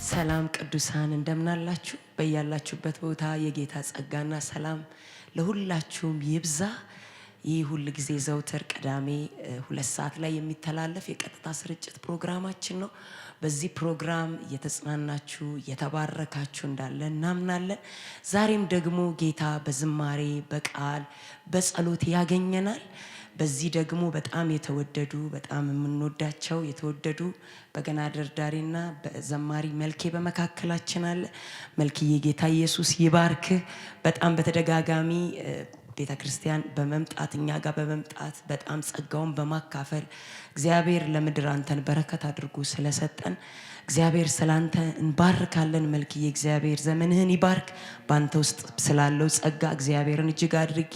ሰላም ቅዱሳን እንደምናላችሁ በያላችሁበት ቦታ የጌታ ጸጋና ሰላም ለሁላችሁም ይብዛ። ይህ ሁሉ ጊዜ ዘውትር ቅዳሜ 2 ሰዓት ላይ የሚተላለፍ የቀጥታ ስርጭት ፕሮግራማችን ነው። በዚህ ፕሮግራም እየተጽናናችሁ እየተባረካችሁ እንዳለ እናምናለን። ዛሬም ደግሞ ጌታ በዝማሬ በቃል በጸሎት ያገኘናል። በዚህ ደግሞ በጣም የተወደዱ በጣም የምንወዳቸው የተወደዱ በገና ደርዳሪና በዘማሪ መልኬ በመካከላችን አለ። መልክዬ ጌታ ኢየሱስ ይባርክ። በጣም በተደጋጋሚ ቤተ ክርስቲያን በመምጣት እኛ ጋር በመምጣት በጣም ጸጋውን በማካፈል እግዚአብሔር ለምድር አንተን በረከት አድርጎ ስለሰጠን እግዚአብሔር ስላንተ እንባርካለን። መልክዬ እግዚአብሔር ዘመንህን ይባርክ። ባንተ ውስጥ ስላለው ጸጋ እግዚአብሔርን እጅግ አድርጌ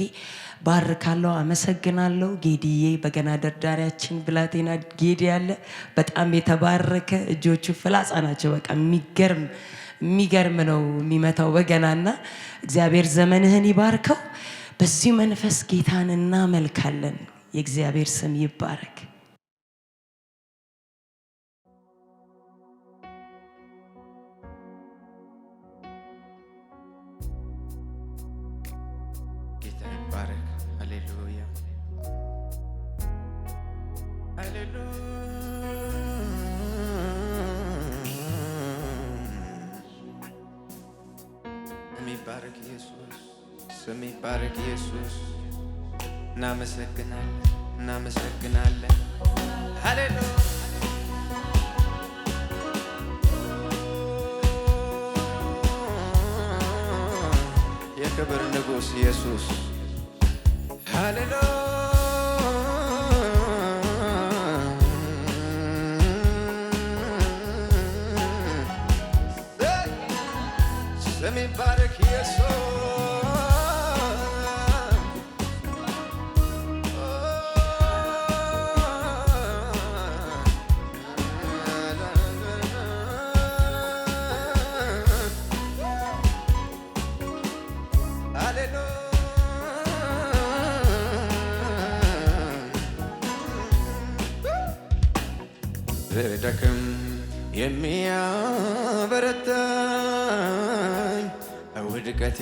ባርካለሁ፣ አመሰግናለሁ። ጌዲዬ በገና ደርዳሪያችን ብላቴና ጌዲ ያለ በጣም የተባረከ እጆቹ ፍላጻ ናቸው። በቃ የሚገርም ነው የሚመታው በገናና እግዚአብሔር ዘመንህን ይባርከው። በዚህ መንፈስ ጌታን እናመልካለን። የእግዚአብሔር ስም ይባረክ። ጌታ ይባረክ። ሃሌሉያ ሃሌሉያ። የሚባረክ ኢየሱስ ስም ይባረክ ኢየሱስ። እናመሰግናለን እናመሰግናለን። ሃሌሉያ የክብር ንጉሥ ኢየሱስ ሃሌሉያ። ስም ይባረክ ኢየሱስ። ብደክም የሚያበረታኝ ውድቀቴ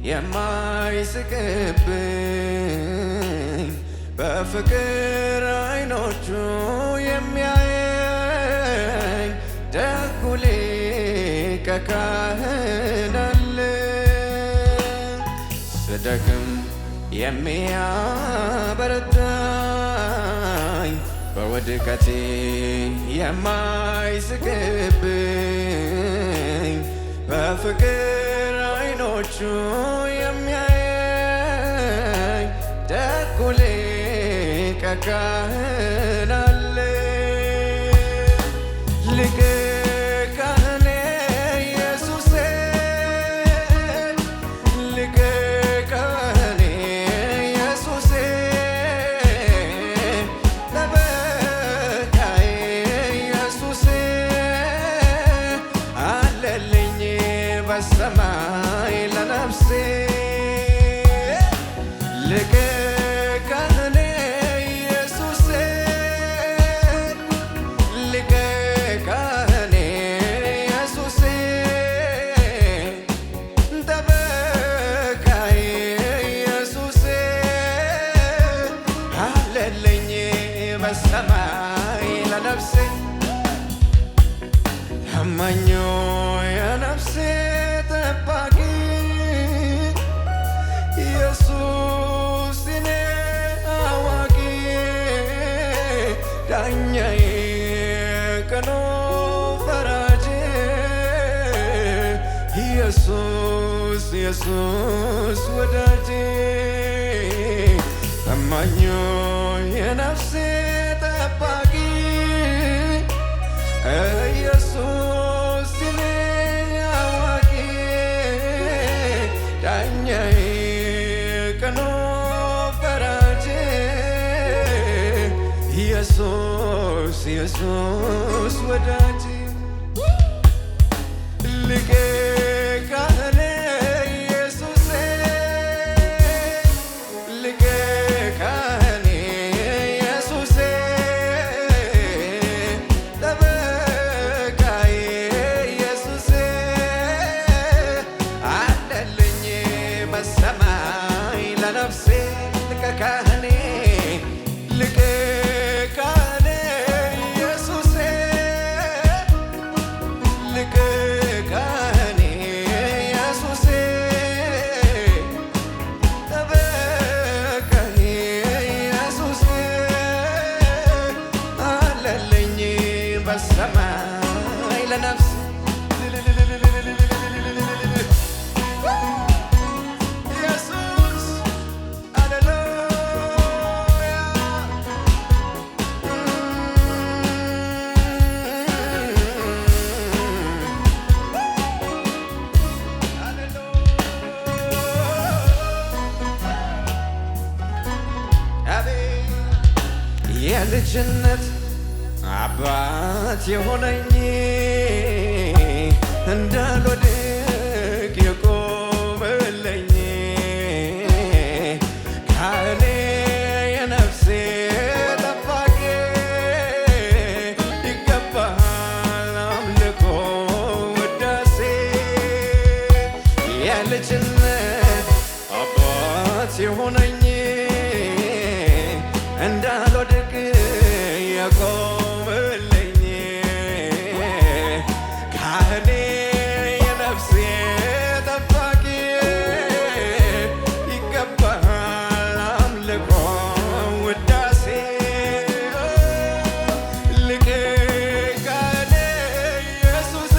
የማይስቅብኝ በፍቅር አይኖቹ የሚያየኝ ደጉ ሊቀ ካህን አለ። ስደክም የሚያበረታኝ በውድቀቴ የማይስቅብኝ በፍቅር አይኖቹ የሚያየኝ ደጉ ሊቀ ካህን አለ። ሊቀ ካህኔ ኢየሱሴ ሊቀ ካህኔ ኢየሱሴ ጠበቃዬ ኢየሱሴ አለልኝ በሰማይ ለነፍሴ። ሊቀ ካህኔ ኢየሱሴ ሊቀ ካህኔ ኢየሱሴ ጠበቃዬ ኢየሱሴ አለልኝ በሰማይ ለነፍሴ። ታማኙ የነፍሴ ጠባቂ ኢየሱስ እኔ አዋቂ ዳኛዬ ቀኑ ፈራጄ ኢየሱስ ኢየሱስ ወዳጄ። ታማኙ የነፍሴ ጠባቂ ኢየሱስ እኔ አዋቂ ዳኛዬ ቀኑ ፈራጄ ኢየሱስ ኢየሱስ ወዳጄ። ሊቀ ካህኔ ኢየሱሴ ሊቀ ካህኔ ኢየሱሴ ጠበቃዬ የልጅነት አባት የሆነኝ እንዳልወድቅ የቆመልኝ ካህኔ የነፍሴ ጠባቂ ይገባሃል አምልኮ ውዳሴ የልጅነት አባት የሆነኝ እንዳልወድቅ የቆመልኝ ካህኔ የነፍሴ ጠባቂ ይገባሃል አምልኮ ውዳሴ ሊቀ ካህኔ ኢየሱሴ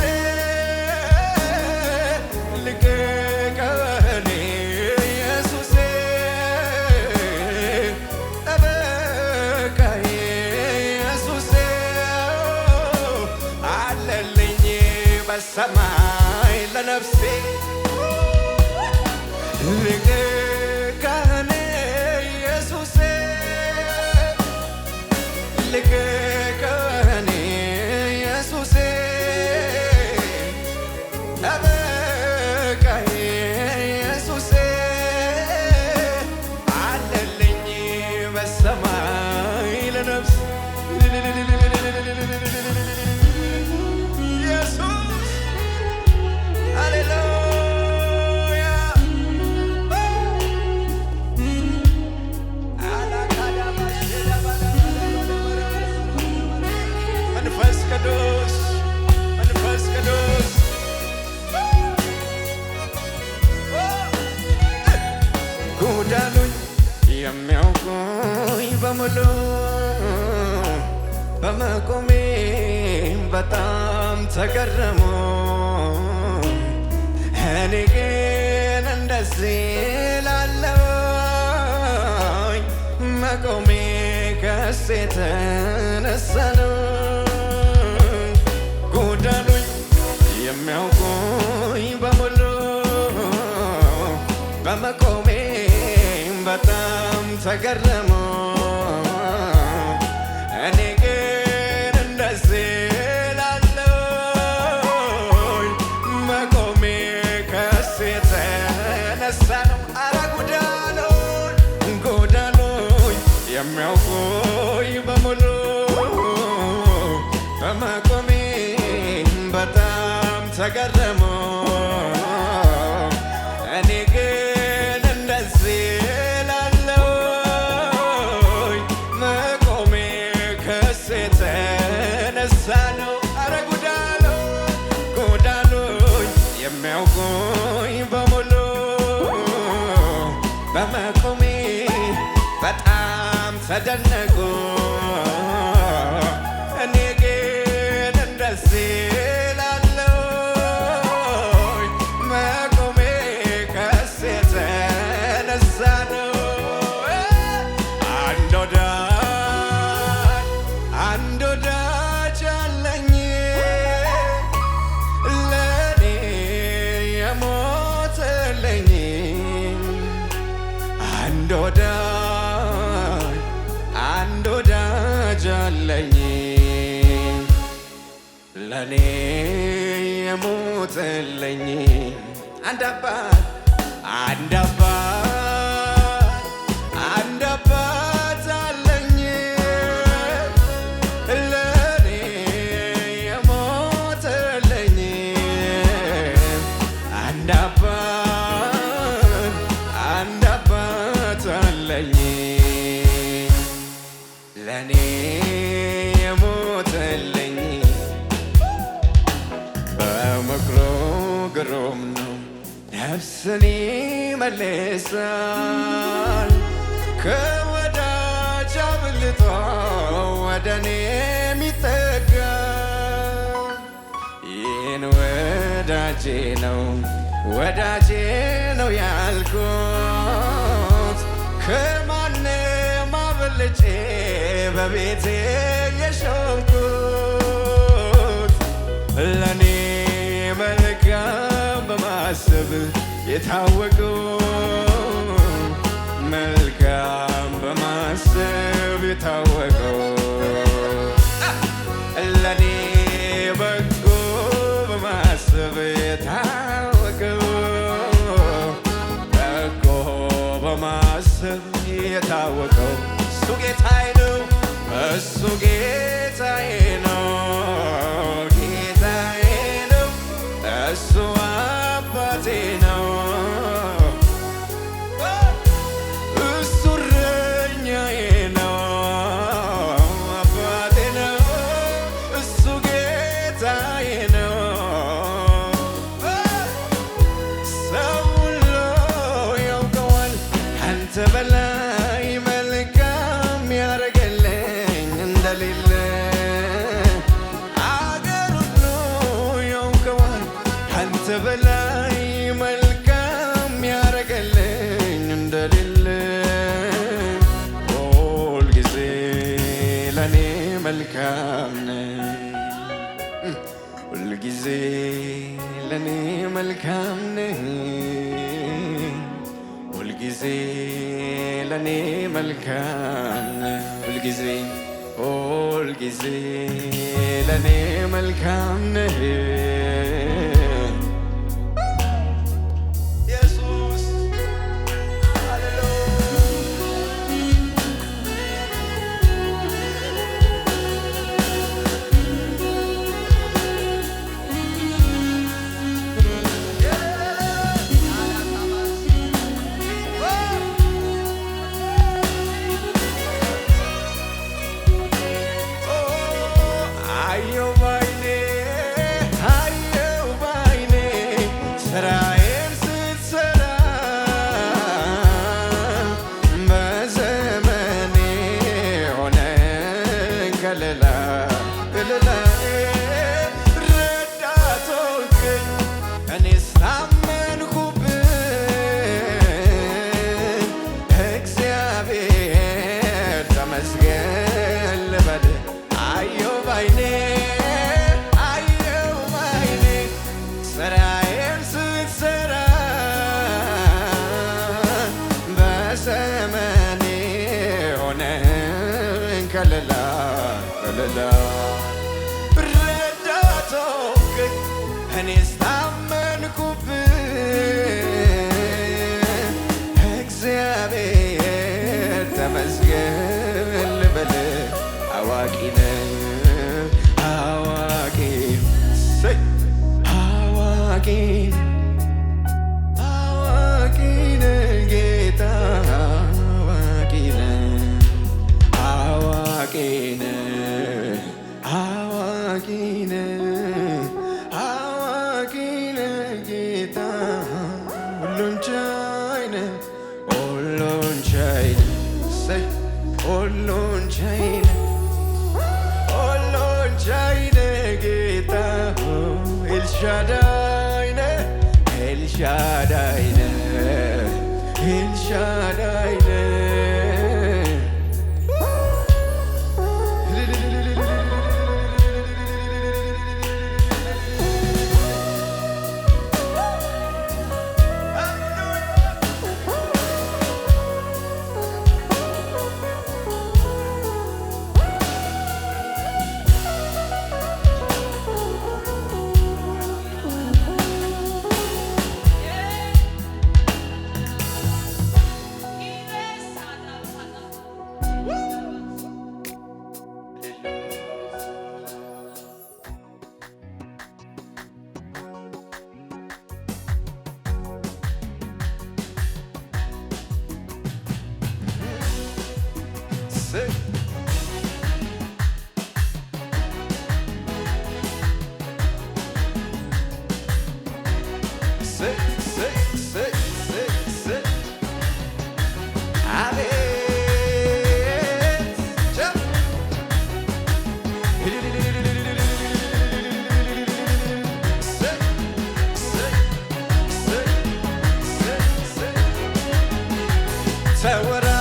ሊቀ ካህኔ ኢየሱሴ ጠበቃዬ ኢየሱሴ አለልኝ በሰማይ ለነፍሴ ሊቀ ካህኔ ኢየሱሴ ሊቀ ካህኔ ኢየሱሴ ጠበቃዬ ኢየሱሴ አለልኝ በሰማይ ለነፍሴ ኢየሱስ ሃሌሉያ መንፈስ ቅዱስ መንፈስ ቅዱስ ጉዳሉኝ የሚያውቁኝ በሙሉ በመቆሜ በጣም ተገረሙ። እኔ ግን እንደዚህ ላለሁኝ መቆሜ ከእሱ የተነሳ ነው። ጉዳሉኝ የሚያውቁኝ በሙሉ በመቆሜ በጣም ተገረሙ። እኔ ግን እንደዚህ ላለሁኝ መቆሜ ከእሱ የተነሳ ነው። አረ ጉዳሉኝ ጉዳሉኝ የሚያውቁኝ በሙሉ በመቆሜ በጣም ተገረሙ። እኔ ግን እንደዚህ ላለሁኝ መቆሜ ከእሱ የተነሳ ነው። አረ ጉዳሉኝ ጉዳሉኝ የሚያውቁኝ በሙሉ በመቆሜ በጣም ተደነቁ። እኔ ግን እንደዚህ ላለሁኝ መቆሜ ከእሱ የተነሳ ነው። አንድ ወዳጅ አለኝ ለኔ የሞተልኝ አንድ ወዳጅ አለኝ ለኔ የሞተልኝ አንድ አባት አለኝ ለኔ የሞተልኝ አንድ አባት አለኝ ለኔ የሞተልኝ በምክሩ ግሩም ነው ነፍስን ይመልሳል ከወዳጅ አብልጦ ወደ እኔ የሚጠጋ ይህን ወዳጄ ነው ያልኩት ከማንም አብልጬ በቤቴ የሾምኩት ለኔ መልካም በማሰብ የታወቀው መልካም በማሰብ የታወቀው በማሰብ የታወቀው በጎ በማሰብ የታወቀው እሱ ጌታዬ ነው፣ እሱ ጌታዬ ነው፣ ጌታዬ ነው፣ እሱ አባቴ ነው፣ እሱ እረኛዬ ነው፣ አባቴ ነው፣ እሱ ጌታዬ ነው። ሰው ሁሉ ያውቀዋል አንተ በላይ መልካም ያደረገልኝ እንደሌለ አገር ሁሉ ያውቀዋል አንተ በላይ መልካም ያደረገልኝ እንደሌለ ሁልጊዜ ለኔ መልካም ነህ፣ ሁልጊዜ ለኔ መልካም ነህ፣ ሁልጊዜ ለኔ መልካም ነህ፣ ሁልጊዜ ሁልጊዜ ለኔ መልካም ነህ ኢየሱስ። አየው ባይኔ አየው ባይኔ ስራዬን ስትሰራ በዘመኔ ሆነኝ ከለላ ከለላዬ ረዳት ሆንከኝ እኔስ ታመንኩብህ እግዚአብሔር ተመስገን ልበል። አየው ባይኔ አየው ባይኔ ስራዬን ስትሰራ በዘመኔ ሆነኝ ከለላ ከለላ ረዳት ሆንከኝ እኔስ ታመንኩብህ እግዚአብሔር ተመስገን ልበል። አዋቂ ነህ አዋቂ አዋቂ አዋቂ ነህ ጌታ አዋቂ ነህ አዋቂ ነህ አዋቂ ነህ አዋቂ ነህ ጌታ ሁሉን ቻይ ነህ ሁሉን ቻይ ነህ ሁሉን ቻይ ነህ ሁሉን ቻይ ነህ ጌታ ኤልሻዳይ ነህ ኤልሻዳይ ነህ ኤልሻዳይ ነህ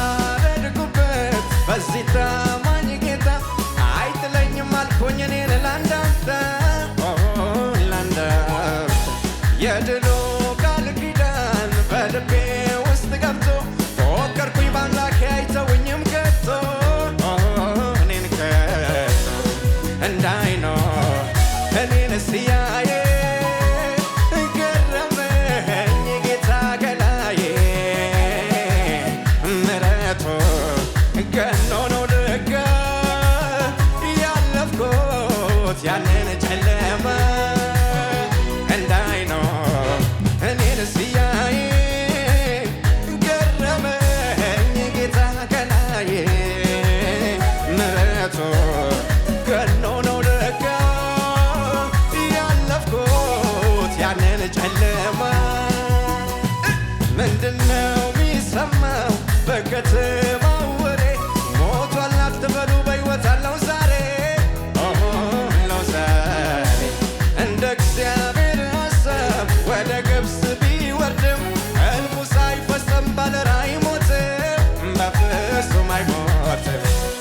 ተወራረድኩበት በዚህ ታማኝ ጌታ አይጥለኝም አልኩኝ እኔን ላንዳፍታ የድሉ ቃል ኪዳን በልቤ ውስጥ ገብቶ ፎከርኩኝ በአምላኬ አይተውኝም ከቶ እኔን ከቶ እንዳይኖር እኔን ሲያየ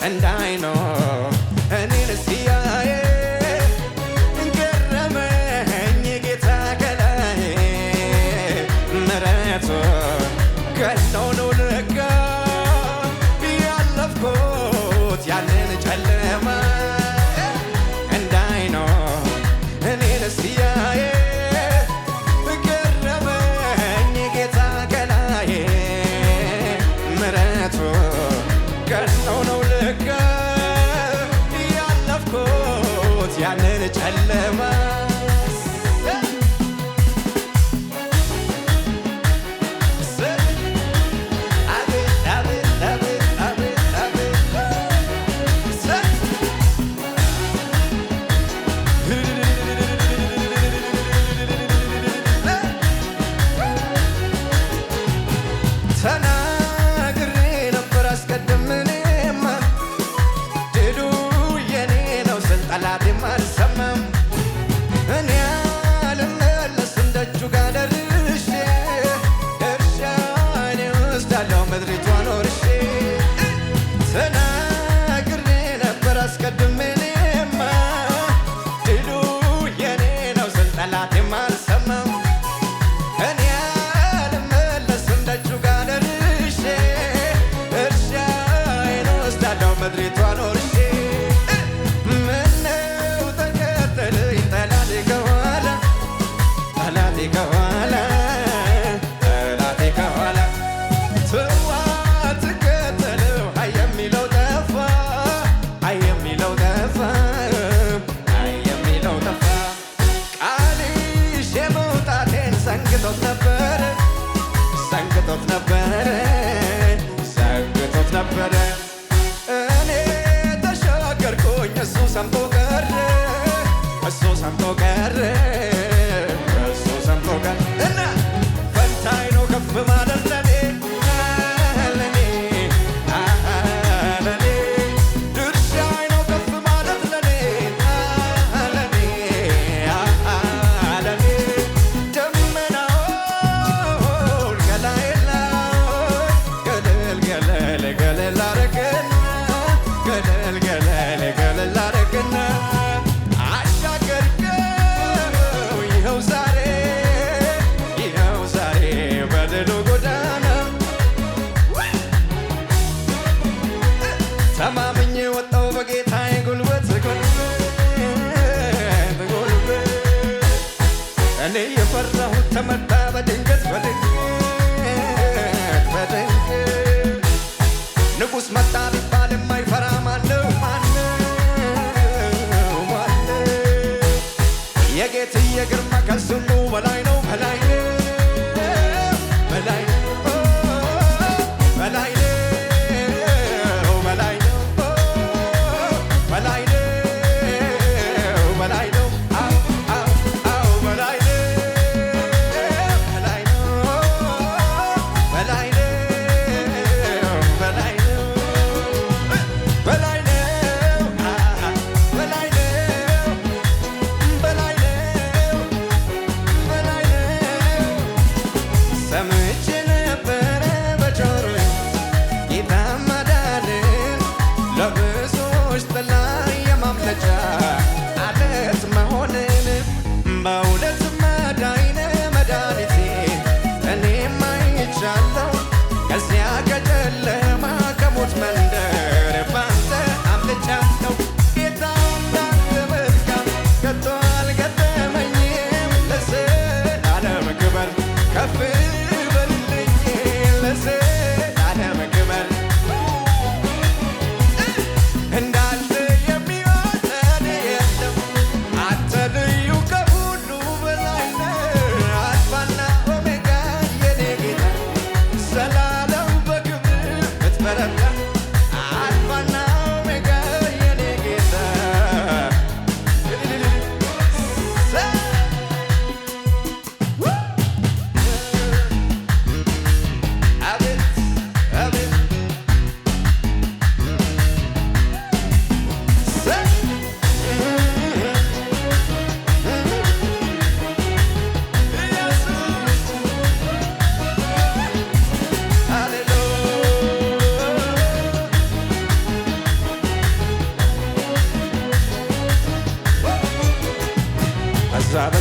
እንዳይኖር እኔን ሲያየ ገረመኝ ጌታ ከላይ ምሕረቱ ገነው ነው ለካ ያለፍኩት ያንን ጨለማ እንዳይኖር እኔን ሲያየ ገረመኝ ጌታ ከላይ ምሕረቱ ገነው ነው ለካ ያለፍኩት ያንን ጨለማ ተናግሬ ነበር አስቀድሜማ ድሉ የኔ ነው ስል ጠላቴም አልሰማም። እኔ አልመለስም ደጁ ጋር ደርሼ እርሻዬን እወስዳለሁ ምድሪቷን ወርሼ። ተናግሬ ነበር አስቀድሜማ ድሉ የኔ ነው ስል ጠላቴም አልሰማም። እኔ አልመለስም ደጁ ጋር ደርሼ እርሻዬን እወስዳለሁ ምድሪቷን ወርሼ። ምነው ተከተለኝ ጠላቴ ከኋላ ጠላቴ ከኋላ ጠላቴ ከኋላ ተው አትከተለው አይ የሚለው ጠፋ አይ የሚለው ጠፋ አይ የሚለው ጠፋ። ቃል ይዤ መውጣቴን ሰንግቶት ነበረ ሰንግቶት ነበረ ሰንግቶት ነበረ። እኔ ተሻገርኩኝ እሱ ሰምቶ ቀረ እሱ ሰምቶ ቀረ እሱ ሰምቶ ቀረ። እና ፈንታዬ ነው ከፍ ማለት ለኔ ለኔ ለኔ ድርሻዬ ነው ከፍ ማለት ለኔ ለኔ ለኔ ደመናውን ገላዬ ላይ ገለል ገለል ገለል አረገና ገለል ገለል ገለል አረገና አሻገርከው ይኸው ዛሬ በድሉ ጎዳና ተማምኜ ወጣሁ በጌታዬ ጉልበት ጉልበት ጉልበት። እኔ የፈራሁት ተመታ በድንገት በድንገት በድንገት። ንጉሥ መጣ ቢባል የማይፈራ ማነው ማነው ማነው? የጌትዬ ግርማ ከስሙ በላይ ነው በላይ ነው በላይ ነው በላይ ነው በላይ ነው በላይ ነው በላይ ነው አው አው አው በላይ ነው በላይ ነው በላይ ነው በላይ ነው በላይ ነው በላይ ነው በላይ ነው በላይ ነው። ሰምቼ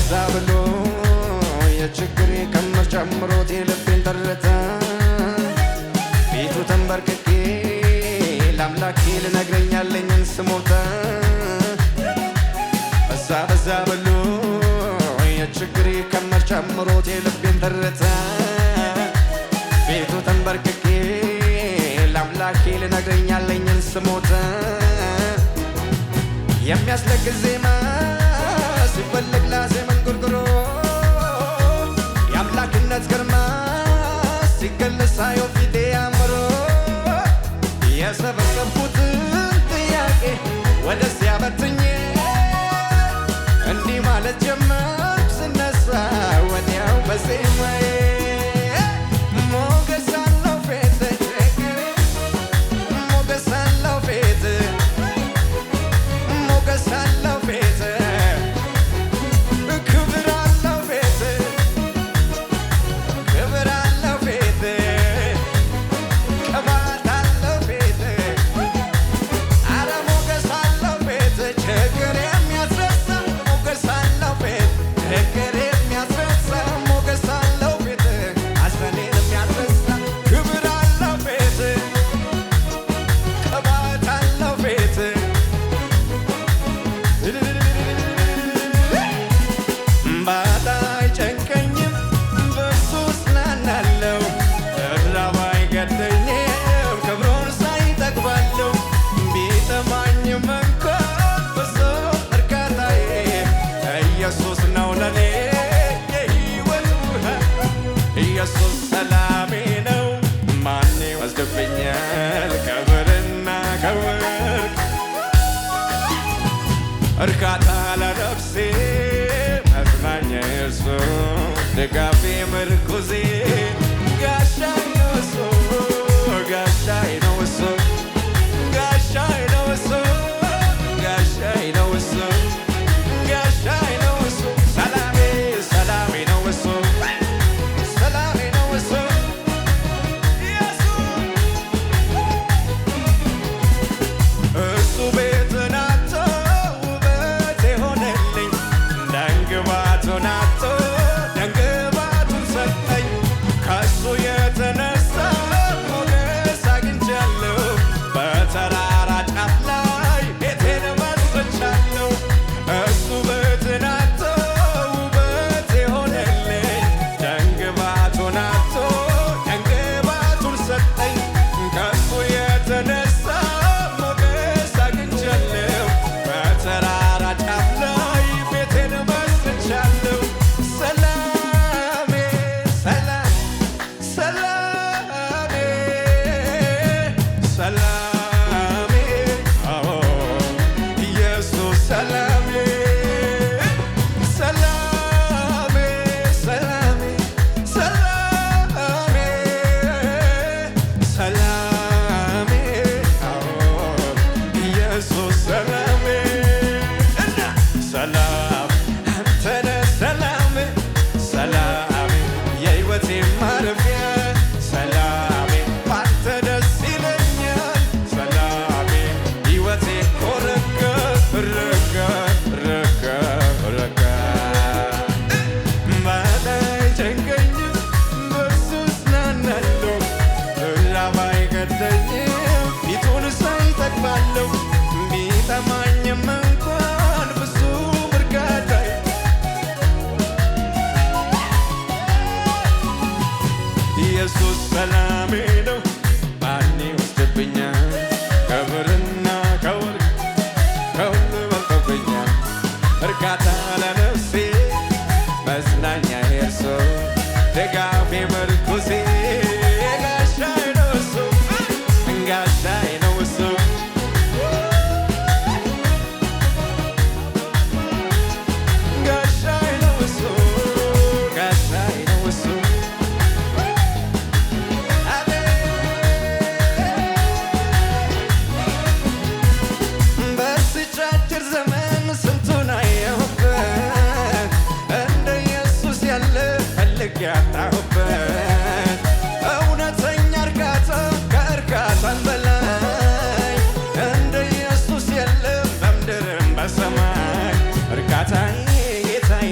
በዛ ብሎ የችግሬ ክምር ጨምሮት የልቤን ተረተ ፊቱ ተንበርክኬ ለአምላኬ ልነግረኝ ያለኝን ስሞተ በዛ ብሎ የችግሬ ክምር ጨምሮት የልቤን ተረተ ፊቱ ተንበርክኬ ለአምላኬ ልነግረኝ ያለኝን ስሞተ የሚያስለቅስ ዜማ ሲፈለግ ላዜመን ጉርጉሮ የአምላክነት ግርማ ሲገለጽ ሳየው ፊቴ አምሮ የሰበሰብኩትን ጥያቄ ወደዚያ በትኜ እንዲህ ማለት ጀመርኩ ስነሳ ወዲያው በዜማዬ ሞገስ አለው ፊት ሞገስ አለው ፊት ሞገስ አለው ፊት ክብር አለው ፊት ክብር አለው ፊት ቅባት አለው ፊት አረ ሞገስ አለው ፊት ችግር የሚያስረሳ ሞገስ አለው ፊት ችግር የሚያስረሳ ሞገስ አለው ፊት ሐዘኔን የሚያስረሳ ክብር አለው ፊት ቅባት አለው ፊት ባጣ አይጨንቀኝም በእርሱ እጽናናለሁ እራብ አይገድለኝም ክብሩን ሳይ እጠግባለሁ ቢጠማኝም እንኳን ብዙ እርካታዬ ኢየሱስ ነው ለኔ የሕይወት ውሃ ኢየሱስ ሰላሜ ነው ማን ይወስድብኛል ክብርና ክብር እርካታ ለነፍሴ መጽናኛ እርሱ ድጋፌ ምርኩዜ ጋሻዬ ነው እሱ ጋሻዬ ነው እሱ ጋሻዬ ነው እሱ ጋሻዬ ነው እሱ ጋሻዬ ነው እሱ ሰላሜ ሰላሜ ነው እሱ ሰላሜ ነው እሱ እሱ ቤትን አጥቶ ውበት የሆነልኝ ደንግባቱን አጥቶ ደንግባቱን ሰጠኝ ከእሱ የተነሳ ሞገስ አግኝቻለሁ በተራራ ጫፍ ላይ ቤቴን መስርቻለሁ እሱ ቤትን አጥቶ ውበት የሆነልኝ ደንግባቱን አጥቶ ደንግባቱን ሰጠኝ ከእሱ የተነሳ ሞገስ አግኝቻለሁ በተራራ ጫፍ ላይ ቤቴን መስርቻለሁ ሰላሜ ሰላም ሰላሜ ሰላሜ አዎ ኢየሱስ ሰላሜ ሰላሜ ሰላሜ ሰላሜ ሰላሜ አዎ ኢየሱስ ሰላሜ እና ሰላም አንተ ነህ ሰላሜ ሰላሜ የሕይወቴ ማረፊያ ሰላሜ ባንተ ደስ ይለኛል ሰላሜ ሕይወቴ ረጋ ረጋ ረጋ ረጋ ባጣ አይጨንቀኝም በእርሱ እጽናናለሁ እራብ አይገድለኝም ፊቱን ሳይ እጠግባለሁ ቢጠማኝም እንኳን ብዙ እርካታዬ ኢየሱስ ሰላሜ ነው ማን ይወስድብኛል ክብርና ክብር ከሁሉ በልጦብኛል እርካታ ለነፍሴ መጽናኛ እርሱ ድጋፌ ምርኩዜ ጋሻዬ ነው እሱ ጋሻዬ ነው እሱ ጋሻዬ ነው እሱ ጋሻዬ ነው እሱ በዚች አጭር ዘመን ስንቱን አየሁበት እንደ ኢየሱስ ያለ ፈልጌ ያጣሁበት እውነተኛ እርካታ ከእርካታም በላይ እንደ ኢየሱስ የለም በምድርም በሰማይ እርካታዬ ጌታዬ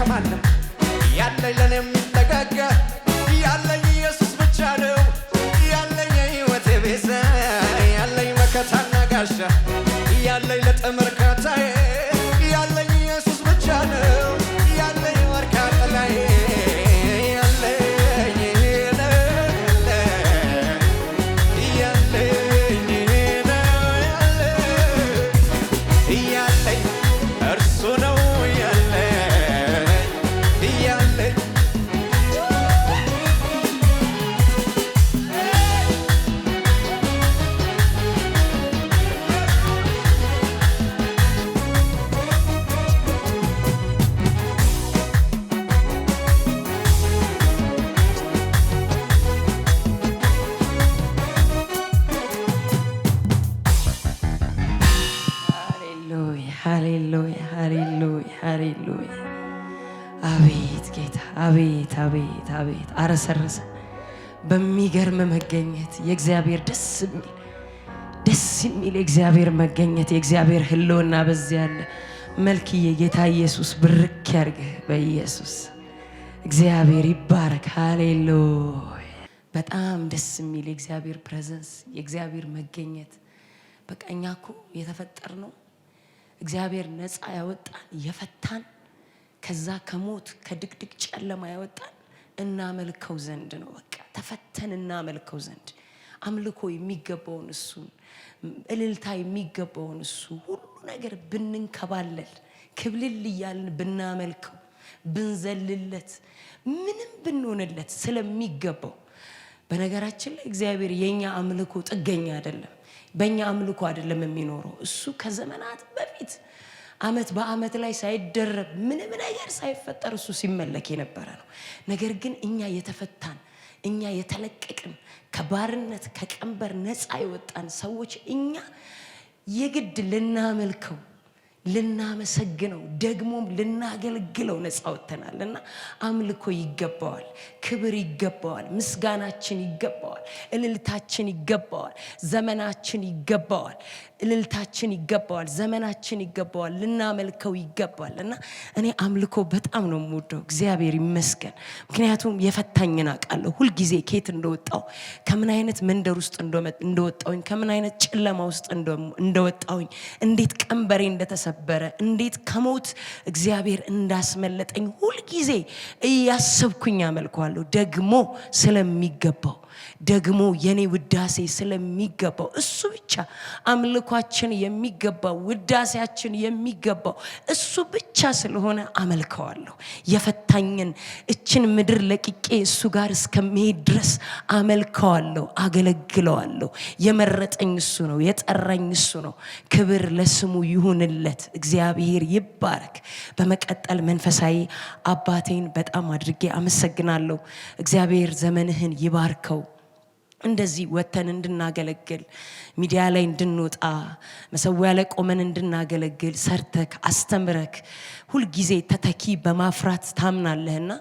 ከማንም ያለኝ ለኔ የሚጠጋጋ ያለኝ ኢየሱስ ብቻ ነው። ያለኝ የሕይወቴ ቤዛ ያለኝ መከታና ጋሻ ያለኝ ለጥምር ካታዬ ያለኝ ኢየሱስ ብቻ ነው። ያለኝ ዋርካ ጥላዬ ያለኝ እርሱ ነው ያለኝ ሃሌሉያ ሃሌሉያ ሃሌሉያ። አቤት ጌታ አቤት አቤት አቤት። አረሰረሰ በሚገርም መገኘት የእግዚአብሔር ደስ የሚል የእግዚአብሔር መገኘት የእግዚአብሔር ህልውና በዚያ ያለ መልክዬ ጌታ ኢየሱስ ብርክ ያርግህ በኢየሱስ እግዚአብሔር ይባረክ። ሃሌሉያ። በጣም ደስ የሚል የእግዚአብሔር ፕሬዘንስ የእግዚአብሔር መገኘት። በቃ እኛ እኮ የተፈጠርነው እግዚአብሔር ነፃ ያወጣን የፈታን ከዛ ከሞት ከድቅድቅ ጨለማ ያወጣን እናመልከው ዘንድ ነው። በቃ ተፈተን እናመልከው ዘንድ አምልኮ የሚገባውን እሱን፣ እልልታ የሚገባውን እሱ፣ ሁሉ ነገር ብንንከባለል ክብልል እያልን ብናመልከው ብንዘልለት ምንም ብንሆንለት ስለሚገባው። በነገራችን ላይ እግዚአብሔር የኛ አምልኮ ጥገኛ አይደለም። በእኛ አምልኮ አይደለም የሚኖረው። እሱ ከዘመናት በፊት ዓመት በዓመት ላይ ሳይደረብ ምንም ነገር ሳይፈጠር እሱ ሲመለክ የነበረ ነው። ነገር ግን እኛ የተፈታን እኛ የተለቀቅን ከባርነት ከቀንበር ነፃ የወጣን ሰዎች እኛ የግድ ልናመልከው ልናመሰግነው ደግሞም ልናገልግለው ነፃ ወጥተናልና አምልኮ ይገባዋል፣ ክብር ይገባዋል፣ ምስጋናችን ይገባዋል፣ እልልታችን ይገባዋል፣ ዘመናችን ይገባዋል፣ እልልታችን ይገባዋል፣ ዘመናችን ይገባዋል፣ ልናመልከው ይገባል። እና እኔ አምልኮ በጣም ነው የምወደው። እግዚአብሔር ይመስገን። ምክንያቱም የፈታኝን አውቃለሁ ሁልጊዜ ከየት እንደወጣው፣ ከምን አይነት መንደር ውስጥ እንደወጣሁኝ፣ ከምን አይነት ጨለማ ውስጥ እንደወጣሁኝ፣ እንዴት ቀንበሬ እንደተሰበረ፣ እንዴት ከሞት እግዚአብሔር እንዳስመለጠኝ ሁልጊዜ እያሰብኩኝ አመልከዋለሁ። ደግሞ ስለሚገባው ደግሞ የኔ ውዳሴ ስለሚገባው እሱ ብቻ አምልኳችን የሚገባው ውዳሴያችን የሚገባው እሱ ብቻ ስለሆነ አመልከዋለሁ። የፈታኝን እችን ምድር ለቅቄ እሱ ጋር እስከሚሄድ ድረስ አመልከዋለሁ፣ አገለግለዋለሁ። የመረጠኝ እሱ ነው፣ የጠራኝ እሱ ነው። ክብር ለስሙ ይሁንለት፣ እግዚአብሔር ይባረክ። በመቀጠል መንፈሳዊ አባቴን በጣም አድርጌ አመሰግናለሁ። እግዚአብሔር ዘመንህን ይባርከው። እንደዚህ ወተን እንድናገለግል ሚዲያ ላይ እንድንወጣ መሰዊያ ላይ ቆመን እንድናገለግል ሰርተክ አስተምረክ ሁልጊዜ ተተኪ በማፍራት ታምናለህና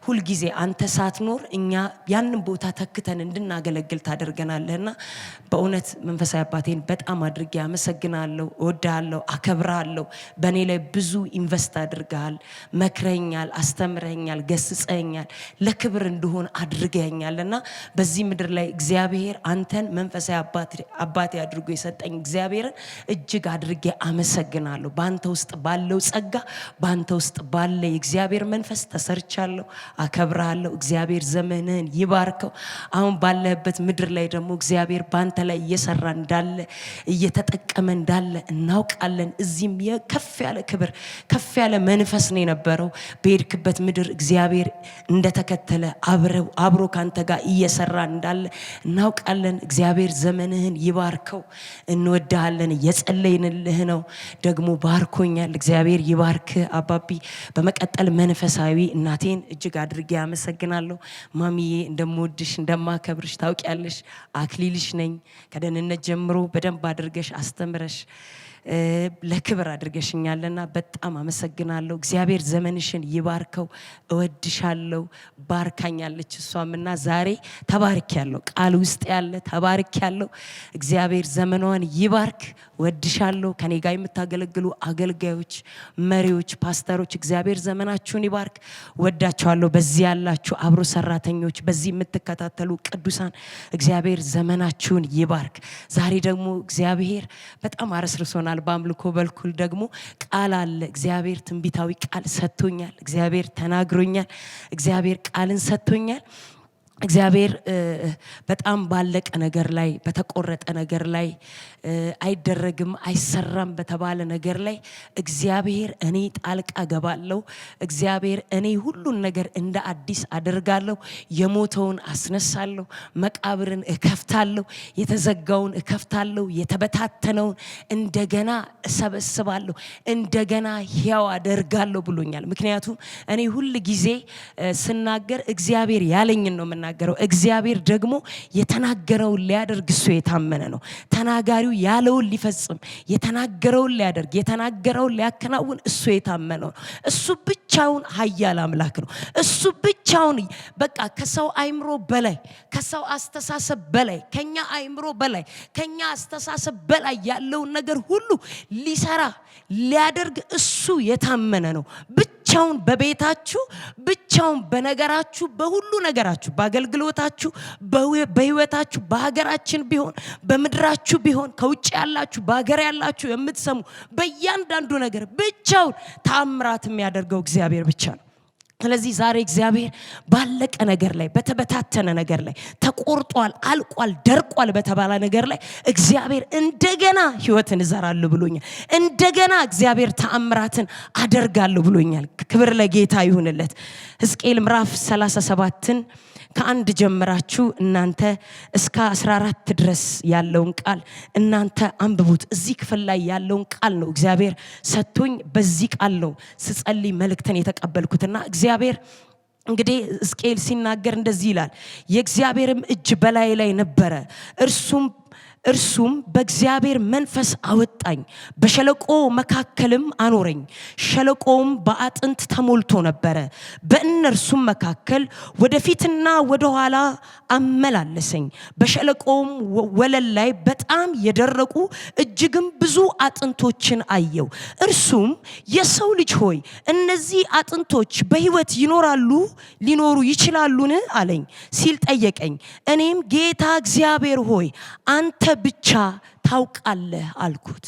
ሁልጊዜ አንተ ሳትኖር እኛ ያንን ቦታ ተክተን እንድናገለግል ታደርገናለህና በእውነት መንፈሳዊ አባቴን በጣም አድርጌ አመሰግናለሁ፣ እወድሃለሁ፣ አከብርሃለሁ። በእኔ ላይ ብዙ ኢንቨስት አድርገሃል፣ መክረኛል፣ አስተምረኛል፣ ገስጸኛል፣ ለክብር እንደሆን አድርገኛልና በዚህ ምድር ላይ እግዚአብሔር አንተን መንፈሳዊ አባቴ አድርጎ የሰጠኝ እግዚአብሔርን እጅግ አድርጌ አመሰግናለሁ። በአንተ ውስጥ ባለው ጸጋ በአንተ ውስጥ ባለ የእግዚአብሔር መንፈስ ተሰርቻለሁ፣ አከብርሃለሁ። እግዚአብሔር ዘመንህን ይባርከው። አሁን ባለህበት ምድር ላይ ደግሞ እግዚአብሔር በአንተ ላይ እየሰራ እንዳለ እየተጠቀመ እንዳለ እናውቃለን። እዚህም ከፍ ያለ ክብር ከፍ ያለ መንፈስ ነው የነበረው። በሄድክበት ምድር እግዚአብሔር እንደተከተለ አብሮ ካንተ ጋር እየሰራ እንዳለ እናውቃለን። እግዚአብሔር ዘመንህን ይባርከው። እንወዳሃለን፣ እየጸለይንልህ ነው። ደግሞ ባርኮኛል። እግዚአብሔር ይባርክ አባቢ። በመቀጠል መንፈሳዊ እናቴን እጅግ አድርጌ አመሰግናለሁ። ማሚዬ እንደምወድሽ እንደማከብርሽ ታውቂያለሽ። አክሊልሽ ነኝ። ከደህንነት ጀምሮ በደንብ አድርገሽ አስተምረሽ ለክብር አድርገሽኛልና በጣም አመሰግናለሁ። እግዚአብሔር ዘመንሽን ይባርከው። እወድሻለሁ። ባርካኛለች እሷምና ዛሬ ተባርኪያለሁ። ቃል ውስጥ ያለ ተባርኪያለሁ። እግዚአብሔር ዘመኗን ይባርክ። እወድሻለሁ። ከኔ ጋር የምታገለግሉ አገልጋዮች፣ መሪዎች፣ ፓስተሮች እግዚአብሔር ዘመናችሁን ይባርክ። ወዳችኋለሁ። በዚህ ያላችሁ አብሮ ሰራተኞች፣ በዚህ የምትከታተሉ ቅዱሳን እግዚአብሔር ዘመናችሁን ይባርክ። ዛሬ ደግሞ እግዚአብሔር በጣም አረስርሶናል። በአምልኮ በኩል ደግሞ ቃል አለ። እግዚአብሔር ትንቢታዊ ቃል ሰጥቶኛል። እግዚአብሔር ተናግሮኛል። እግዚአብሔር ቃልን ሰጥቶኛል። እግዚአብሔር በጣም ባለቀ ነገር ላይ በተቆረጠ ነገር ላይ አይደረግም አይሰራም በተባለ ነገር ላይ እግዚአብሔር እኔ ጣልቃ ገባለሁ። እግዚአብሔር እኔ ሁሉን ነገር እንደ አዲስ አደርጋለሁ። የሞተውን አስነሳለሁ። መቃብርን እከፍታለሁ። የተዘጋውን እከፍታለሁ። የተበታተነውን እንደገና እሰበስባለሁ። እንደገና ሕያው አደርጋለሁ ብሎኛል። ምክንያቱም እኔ ሁል ጊዜ ስናገር እግዚአብሔር ያለኝን ነው የምናገረው። እግዚአብሔር ደግሞ የተናገረውን ሊያደርግ እሱ የታመነ ነው። ተናጋሪው ያለውን ሊፈጽም የተናገረውን ሊያደርግ የተናገረውን ሊያከናውን እሱ የታመነ ነው። እሱ ብቻውን ኃያል አምላክ ነው። እሱ ብቻውን በቃ ከሰው አይምሮ በላይ ከሰው አስተሳሰብ በላይ ከኛ አይምሮ በላይ ከኛ አስተሳሰብ በላይ ያለውን ነገር ሁሉ ሊሰራ ሊያደርግ እሱ የታመነ ነው። ብቻውን በቤታችሁ ብቻውን በነገራችሁ በሁሉ ነገራችሁ በአገልግሎታችሁ በህይወታችሁ በሀገራችን ቢሆን በምድራችሁ ቢሆን ከውጭ ያላችሁ በሀገር ያላችሁ የምትሰሙ በእያንዳንዱ ነገር ብቻውን ተአምራት የሚያደርገው እግዚአብሔር ብቻ ነው። ስለዚህ ዛሬ እግዚአብሔር ባለቀ ነገር ላይ በተበታተነ ነገር ላይ ተቆርጧል፣ አልቋል፣ ደርቋል በተባለ ነገር ላይ እግዚአብሔር እንደገና ህይወትን እዘራለሁ ብሎኛል። እንደገና እግዚአብሔር ተአምራትን አደርጋለሁ ብሎኛል። ክብር ለጌታ ይሁንለት። ሕዝቅኤል ምዕራፍ 37ን ከአንድ ጀምራችሁ እናንተ እስከ 14 ድረስ ያለውን ቃል እናንተ አንብቡት። እዚህ ክፍል ላይ ያለውን ቃል ነው እግዚአብሔር ሰጥቶኝ በዚህ ቃል ነው ስጸልይ መልእክትን የተቀበልኩትና እግዚአብሔር እንግዲህ ሕዝቅኤል ሲናገር እንደዚህ ይላል። የእግዚአብሔርም እጅ በላይ ላይ ነበረ፣ እርሱም በእግዚአብሔር መንፈስ አወጣኝ፣ በሸለቆ መካከልም አኖረኝ። ሸለቆውም በአጥንት ተሞልቶ ነበረ። በእነርሱም መካከል ወደፊትና ወደኋላ አመላለሰኝ። በሸለቆውም ወለል ላይ በጣም የደረቁ እጅግም ብዙ አጥንቶችን አየው። እርሱም የሰው ልጅ ሆይ እነዚህ አጥንቶች በሕይወት ሊኖሩ ይችላሉን አለኝ ሲል ጠየቀኝ። እኔም ጌታ እግዚአብሔር ሆይ አንተ ብቻ ታውቃለህ አልኩት።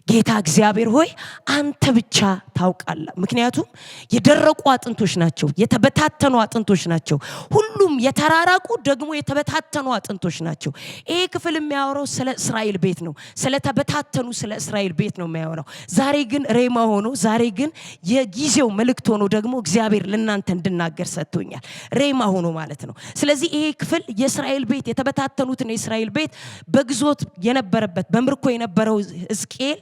ጌታ እግዚአብሔር ሆይ አንተ ብቻ ታውቃለህ። ምክንያቱም የደረቁ አጥንቶች ናቸው፣ የተበታተኑ አጥንቶች ናቸው። ሁሉም የተራራቁ ደግሞ የተበታተኑ አጥንቶች ናቸው። ይሄ ክፍል የሚያወራው ስለ እስራኤል ቤት ነው። ስለ ተበታተኑ ስለ እስራኤል ቤት ነው የሚያወራው። ዛሬ ግን ሬማ ሆኖ ዛሬ ግን የጊዜው መልእክት ሆኖ ደግሞ እግዚአብሔር ለእናንተ እንድናገር ሰጥቶኛል። ሬማ ሆኖ ማለት ነው። ስለዚህ ይሄ ክፍል የእስራኤል ቤት የተበታተኑትን የእስራኤል ቤት በግዞት የነበረበት በምርኮ የነበረው ሕዝቅኤል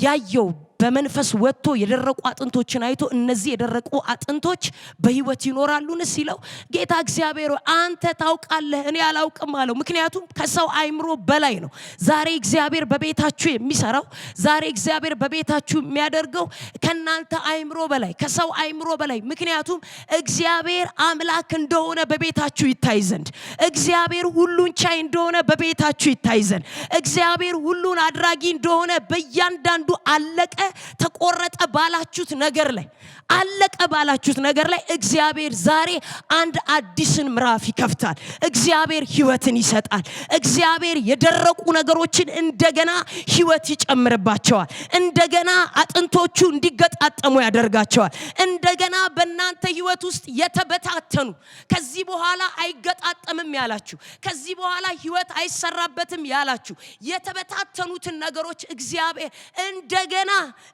ያየው በመንፈስ ወጥቶ የደረቁ አጥንቶችን አይቶ እነዚህ የደረቁ አጥንቶች በሕይወት ይኖራሉን ሲለው ጌታ እግዚአብሔር አንተ ታውቃለህ እኔ አላውቅም አለው። ምክንያቱም ከሰው አይምሮ በላይ ነው። ዛሬ እግዚአብሔር በቤታችሁ የሚሰራው ዛሬ እግዚአብሔር በቤታችሁ የሚያደርገው ከናንተ አይምሮ በላይ ከሰው አይምሮ በላይ። ምክንያቱም እግዚአብሔር አምላክ እንደሆነ በቤታችሁ ይታይ ዘንድ እግዚአብሔር ሁሉን ቻይ እንደሆነ በቤታችሁ ይታይ ዘንድ እግዚአብሔር ሁሉን አድራጊ እንደሆነ በእያንዳንዱ አለቀ ተቆረጠ ባላችሁት ነገር ላይ አለቀ ባላችሁት ነገር ላይ እግዚአብሔር ዛሬ አንድ አዲስን ምዕራፍ ይከፍታል። እግዚአብሔር ሕይወትን ይሰጣል። እግዚአብሔር የደረቁ ነገሮችን እንደገና ሕይወት ይጨምርባቸዋል። እንደገና አጥንቶቹ እንዲገጣጠሙ ያደርጋቸዋል። እንደገና በእናንተ ሕይወት ውስጥ የተበታተኑ ከዚህ በኋላ አይገጣጠምም ያላችሁ ከዚህ በኋላ ሕይወት አይሰራበትም ያላችሁ የተበታተኑትን ነገሮች እግዚአብሔር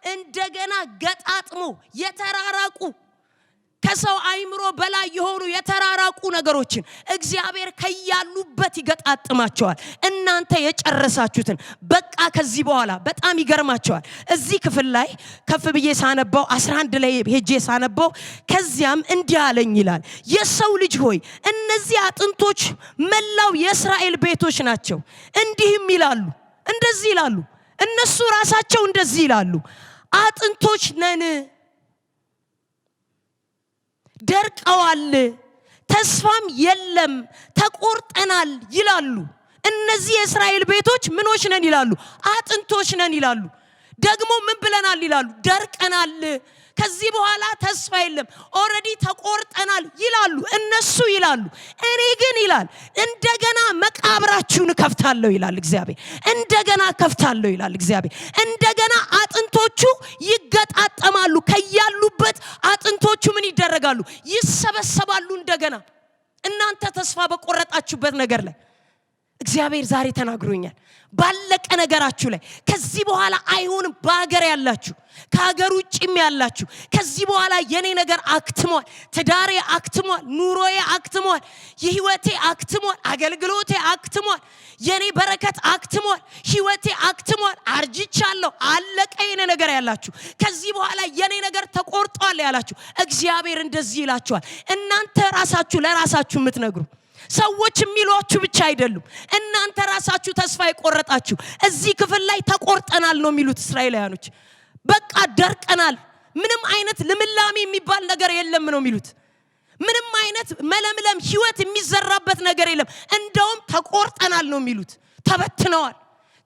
እንደገና ገጣጥሞ የተራራቁ ከሰው አይምሮ በላይ የሆኑ የተራራቁ ነገሮችን እግዚአብሔር ከያሉበት ይገጣጥማቸዋል። እናንተ የጨረሳችሁትን በቃ ከዚህ በኋላ በጣም ይገርማቸዋል። እዚህ ክፍል ላይ ከፍ ብዬ ሳነባው 11 ላይ ሄጄ ሳነባው ከዚያም እንዲህ አለኝ ይላል። የሰው ልጅ ሆይ እነዚህ አጥንቶች መላው የእስራኤል ቤቶች ናቸው። እንዲህም ይላሉ እንደዚህ ይላሉ እነሱ ራሳቸው እንደዚህ ይላሉ፣ አጥንቶች ነን፣ ደርቀዋል፣ ተስፋም የለም፣ ተቆርጠናል ይላሉ። እነዚህ የእስራኤል ቤቶች ምኖች ነን ይላሉ? አጥንቶች ነን ይላሉ። ደግሞ ምን ብለናል ይላሉ? ደርቀናል፣ ከዚህ በኋላ ተስፋ የለም፣ ኦሬዲ ተቆርጠናል ይላሉ። እነሱ ይላሉ። እኔ ግን ይላል እንደገና መቃብራችሁን ከፍታለሁ ይላል እግዚአብሔር። እንደገና ከፍታለሁ ይላል እግዚአብሔር። እንደገና አጥንቶቹ ይገጣጠማሉ። ከያሉበት አጥንቶቹ ምን ይደረጋሉ? ይሰበሰባሉ እንደገና። እናንተ ተስፋ በቆረጣችሁበት ነገር ላይ እግዚአብሔር ዛሬ ተናግሮኛል። ባለቀ ነገራችሁ ላይ ከዚህ በኋላ አይሆንም። በአገር ያላችሁ፣ ከሀገር ውጭም ያላችሁ ከዚህ በኋላ የኔ ነገር አክትሟል፣ ትዳሬ አክትሟል፣ ኑሮዬ አክትሟል፣ የህይወቴ አክትሟል፣ አገልግሎቴ አክትሟል፣ የኔ በረከት አክትሟል፣ ህይወቴ አክትሟል፣ አርጅቻለሁ፣ አለቀ የኔ ነገር ያላችሁ፣ ከዚህ በኋላ የኔ ነገር ተቆርጧል ያላችሁ እግዚአብሔር እንደዚህ ይላችኋል። እናንተ ራሳችሁ ለራሳችሁ የምትነግሩ ሰዎች የሚሏችሁ ብቻ አይደሉም። እናንተ ራሳችሁ ተስፋ የቆረጣችሁ እዚህ ክፍል ላይ ተቆርጠናል ነው የሚሉት እስራኤላውያኖች። በቃ ደርቀናል፣ ምንም አይነት ልምላሜ የሚባል ነገር የለም ነው የሚሉት። ምንም አይነት መለምለም ህይወት የሚዘራበት ነገር የለም። እንደውም ተቆርጠናል ነው የሚሉት። ተበትነዋል።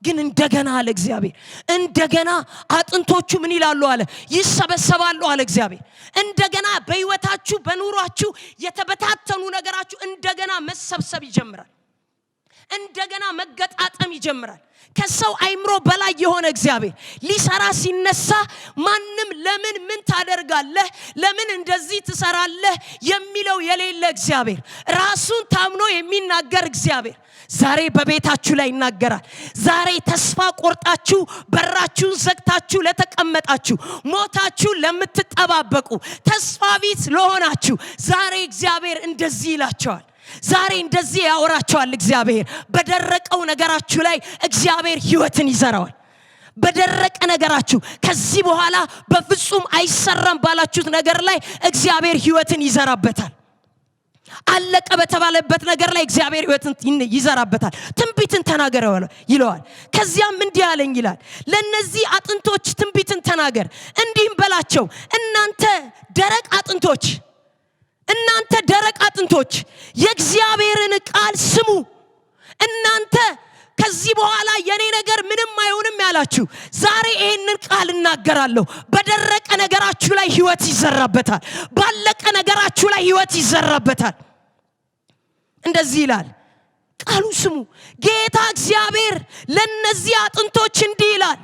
ግን እንደገና አለ እግዚአብሔር፣ እንደገና አጥንቶቹ ምን ይላሉ አለ? ይሰበሰባሉ አለ እግዚአብሔር። እንደገና በህይወታችሁ በኑሯችሁ የተበታተኑ ነገራችሁ እንደገና መሰብሰብ ይጀምራል። እንደገና መገጣጠም ይጀምራል። ከሰው አይምሮ በላይ የሆነ እግዚአብሔር ሊሰራ ሲነሳ ማንም ለምን ምን ታደርጋለህ፣ ለምን እንደዚህ ትሰራለህ የሚለው የሌለ እግዚአብሔር፣ ራሱን ታምኖ የሚናገር እግዚአብሔር ዛሬ በቤታችሁ ላይ ይናገራል። ዛሬ ተስፋ ቆርጣችሁ በራችሁን ዘግታችሁ ለተቀመጣችሁ፣ ሞታችሁ ለምትጠባበቁ፣ ተስፋ ቢስ ለሆናችሁ ዛሬ እግዚአብሔር እንደዚህ ይላቸዋል። ዛሬ እንደዚህ ያወራቸዋል እግዚአብሔር። በደረቀው ነገራችሁ ላይ እግዚአብሔር ህይወትን ይዘራዋል። በደረቀ ነገራችሁ ከዚህ በኋላ በፍጹም አይሰራም ባላችሁት ነገር ላይ እግዚአብሔር ህይወትን ይዘራበታል። አለቀ በተባለበት ነገር ላይ እግዚአብሔር ህይወትን ይዘራበታል። ትንቢትን ተናገር ይለዋል። ከዚያም እንዲህ አለኝ ይላል፣ ለነዚህ አጥንቶች ትንቢትን ተናገር፣ እንዲህም በላቸው፣ እናንተ ደረቅ አጥንቶች፣ እናንተ ደረቅ አጥንቶች የእግዚአብሔርን ቃል ስሙ። እናንተ ከዚህ በኋላ የኔ ነገር ምንም አይሆንም ያላችሁ ዛሬ ይሄንን ቃል እናገራለሁ። በደረቀ ነገራችሁ ላይ ህይወት ይዘራበታል። ባለቀ ነገራችሁ ላይ ህይወት ይዘራበታል። እንደዚህ ይላል፣ ቃሉ ስሙ። ጌታ እግዚአብሔር ለነዚህ አጥንቶች እንዲህ ይላል፣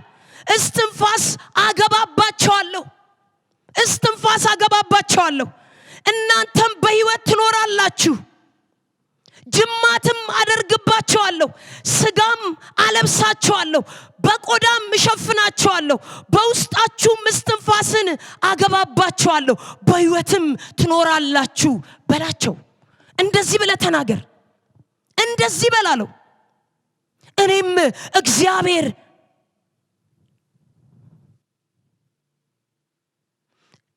እስትንፋስ አገባባቸዋለሁ፣ እስትንፋስ አገባባቸዋለሁ፣ እናንተም በህይወት ትኖራላችሁ፣ ጅማትም አደርግባቸዋለሁ፣ ስጋም አለብሳቸዋለሁ፣ በቆዳም እሸፍናቸዋለሁ፣ በውስጣችሁም እስትንፋስን አገባባቸዋለሁ፣ በህይወትም ትኖራላችሁ በላቸው። እንደዚህ ብለህ ተናገር፣ እንደዚህ በላለው። እኔም እግዚአብሔር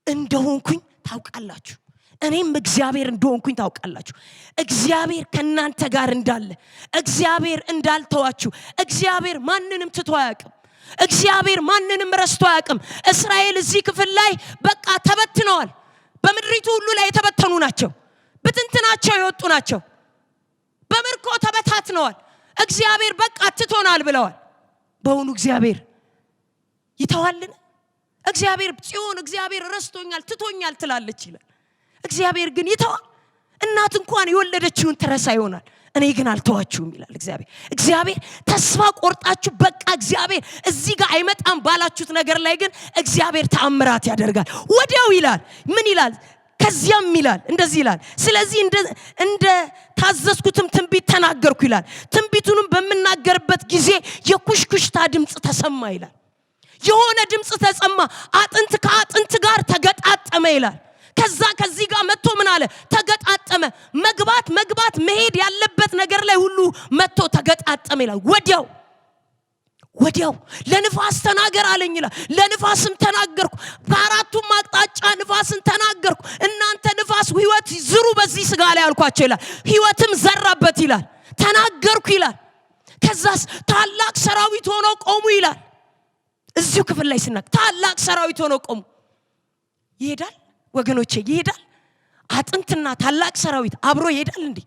እንደሆንኩኝ ታውቃላችሁ። እኔም እግዚአብሔር እንደሆንኩኝ ታውቃላችሁ። እግዚአብሔር ከናንተ ጋር እንዳለ፣ እግዚአብሔር እንዳልተዋችሁ፣ እግዚአብሔር ማንንም ትቶ አያውቅም። እግዚአብሔር ማንንም ረስቶ አያውቅም። እስራኤል እዚህ ክፍል ላይ በቃ ተበትነዋል። በምድሪቱ ሁሉ ላይ የተበተኑ ናቸው። ብትንትናቸው የወጡ ናቸው። በምርኮ ተበታትነዋል። እግዚአብሔር በቃ ትቶናል ብለዋል። በእውኑ እግዚአብሔር ይተዋልን? እግዚአብሔር ጽዮን እግዚአብሔር ረስቶኛል ትቶኛል ትላለች ይላል። እግዚአብሔር ግን ይተዋል? እናት እንኳን የወለደችውን ትረሳ ይሆናል፣ እኔ ግን አልተዋችሁም ይላል እግዚአብሔር። እግዚአብሔር ተስፋ ቆርጣችሁ በቃ እግዚአብሔር እዚህ ጋር አይመጣም ባላችሁት ነገር ላይ ግን እግዚአብሔር ተአምራት ያደርጋል ወዲያው ይላል። ምን ይላል? ከዚያም ይላል እንደዚህ ይላል፣ ስለዚህ እንደ ታዘዝኩትም ትንቢት ተናገርኩ ይላል። ትንቢቱንም በመናገርበት ጊዜ የኩሽኩሽታ ድምጽ ተሰማ ይላል። የሆነ ድምጽ ተሰማ፣ አጥንት ከአጥንት ጋር ተገጣጠመ ይላል። ከዚህ ጋር መጥቶ ምን አለ? ተገጣጠመ። መግባት መሄድ ያለበት ነገር ላይ ሁሉ መጥቶ ተገጣጠመ ይላል። ወዲያው ለንፋስ ተናገር አለኝ ይላል። ለንፋስም ተናገርኩ፣ ከአራቱም አቅጣጫ ንፋስን ተናገርኩ። እናንተ ንፋስ ህይወት ዝሩ በዚህ ስጋ ላይ አልኳቸው ይላል። ህይወትም ዘራበት ይላል። ተናገርኩ ይላል። ከዛስ ታላቅ ሰራዊት ሆነው ቆሙ ይላል። እዚሁ ክፍል ላይ ሲናገር ታላቅ ሰራዊት ሆኖ ቆሙ። ይሄዳል ወገኖቼ፣ ይሄዳል። አጥንትና ታላቅ ሰራዊት አብሮ ይሄዳል እንዴ?